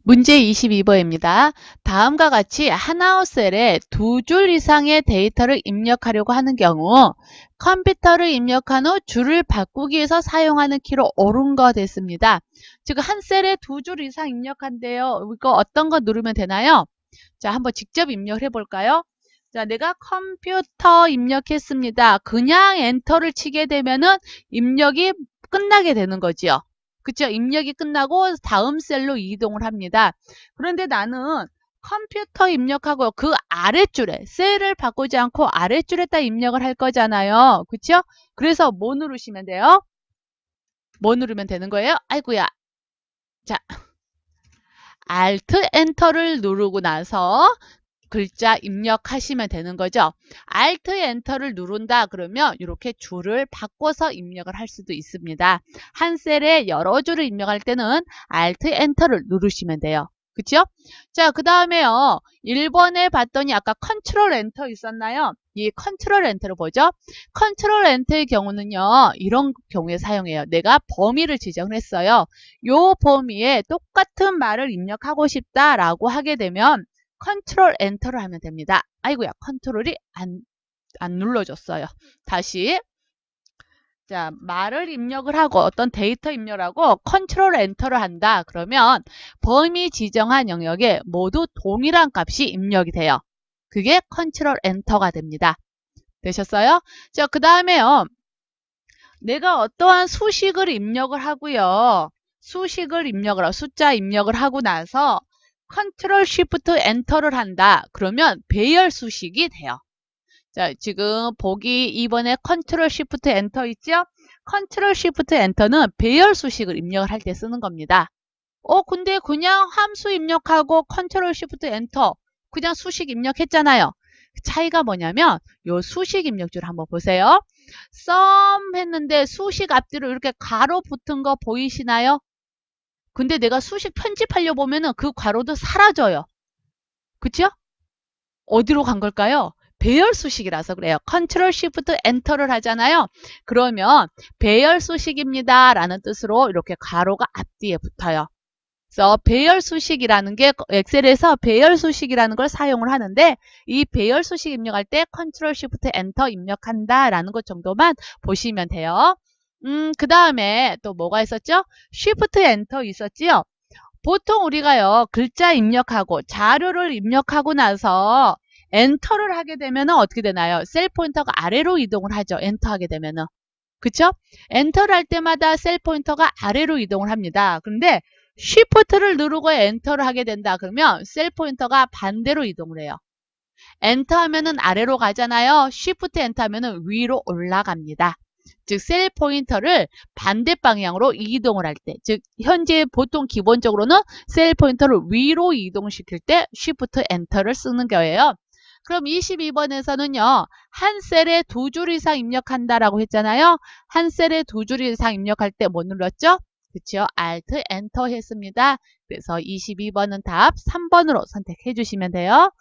문제 22번입니다. 다음과 같이 하나의 셀에 두 줄 이상의 데이터를 입력하려고 하는 경우 컴퓨터를 입력한 후 줄을 바꾸기 위해서 사용하는 키로 옳은 거 됐습니다. 지금 한 셀에 두 줄 이상 입력한대요. 이거 어떤 거 누르면 되나요? 자, 한번 직접 입력해 볼까요? 자, 내가 컴퓨터 입력했습니다. 그냥 엔터를 치게 되면은 입력이 끝나게 되는 거지요. 그쵸? 입력이 끝나고 다음 셀로 이동을 합니다. 그런데 나는 컴퓨터 입력하고 그 아랫줄에 셀을 바꾸지 않고 아랫줄에다 입력을 할 거잖아요. 그쵸? 그래서 뭐 누르시면 돼요? 뭐 누르면 되는 거예요? 아이고야. 자, Alt 엔터를 누르고 나서 글자 입력하시면 되는 거죠. Alt 엔터를 누른다 그러면 이렇게 줄을 바꿔서 입력을 할 수도 있습니다. 한 셀에 여러 줄을 입력할 때는 Alt 엔터를 누르시면 돼요. 그쵸? 자, 그 다음에요. 1번에 봤더니 아까 컨트롤 엔터 있었나요? 이 컨트롤 엔터를 보죠. 컨트롤 엔터의 경우는요. 이런 경우에 사용해요. 내가 범위를 지정을 했어요. 요 범위에 똑같은 말을 입력하고 싶다라고 하게 되면 컨트롤 엔터를 하면 됩니다. 아이고야, 컨트롤이 안 눌러줬어요. 다시. 자, 말을 입력을 하고 어떤 데이터 입력을 하고 컨트롤 엔터를 한다. 그러면 범위 지정한 영역에 모두 동일한 값이 입력이 돼요. 그게 컨트롤 엔터가 됩니다. 되셨어요? 자, 그 다음에요. 내가 어떠한 수식을 입력을 하고요. 수식을 입력을 하고 숫자 입력을 하고 나서 컨트롤 쉬프트 엔터를 한다. 그러면 배열 수식이 돼요. 자, 지금 보기 2번에 컨트롤 쉬프트 엔터 있죠? 컨트롤 쉬프트 엔터는 배열 수식을 입력을 할 때 쓰는 겁니다. 근데 그냥 함수 입력하고 컨트롤 쉬프트 엔터 그냥 수식 입력했잖아요. 차이가 뭐냐면 요 수식 입력줄 한번 보세요. 썸 했는데 수식 앞뒤로 이렇게 가로 붙은 거 보이시나요? 근데 내가 수식 편집하려 보면은 그 괄호도 사라져요. 그쵸? 어디로 간 걸까요? 배열 수식이라서 그래요. 컨트롤 쉬프트 엔터를 하잖아요. 그러면 배열 수식입니다 라는 뜻으로 이렇게 가로가 앞뒤에 붙어요. 그래서 배열 수식이라는 게 엑셀에서 배열 수식이라는 걸 사용을 하는데 이 배열 수식 입력할 때 컨트롤 쉬프트 엔터 입력한다 라는 것 정도만 보시면 돼요. 그 다음에 또 뭐가 있었죠? 쉬프트 엔터 있었지요? 보통 우리가요 글자 입력하고 자료를 입력하고 나서 엔터를 하게 되면 어떻게 되나요? 셀 포인터가 아래로 이동을 하죠. 엔터 하게 되면은. 그쵸? 엔터를 할 때마다 셀 포인터가 아래로 이동을 합니다. 그런데 쉬프트를 누르고 엔터를 하게 된다. 그러면 셀 포인터가 반대로 이동을 해요. 엔터 하면은 아래로 가잖아요. 쉬프트 엔터 하면은 위로 올라갑니다. 즉 셀 포인터를 반대 방향으로 이동을 할 때, 즉 현재 보통 기본적으로는 셀 포인터를 위로 이동시킬 때 쉬프트 엔터를 쓰는 거예요. 그럼 22번에서는요. 한 셀에 두 줄 이상 입력한다라고 했잖아요. 한 셀에 두 줄 이상 입력할 때 뭐 눌렀죠? 그쵸? Alt 엔터 했습니다. 그래서 22번은 답 3번으로 선택해 주시면 돼요.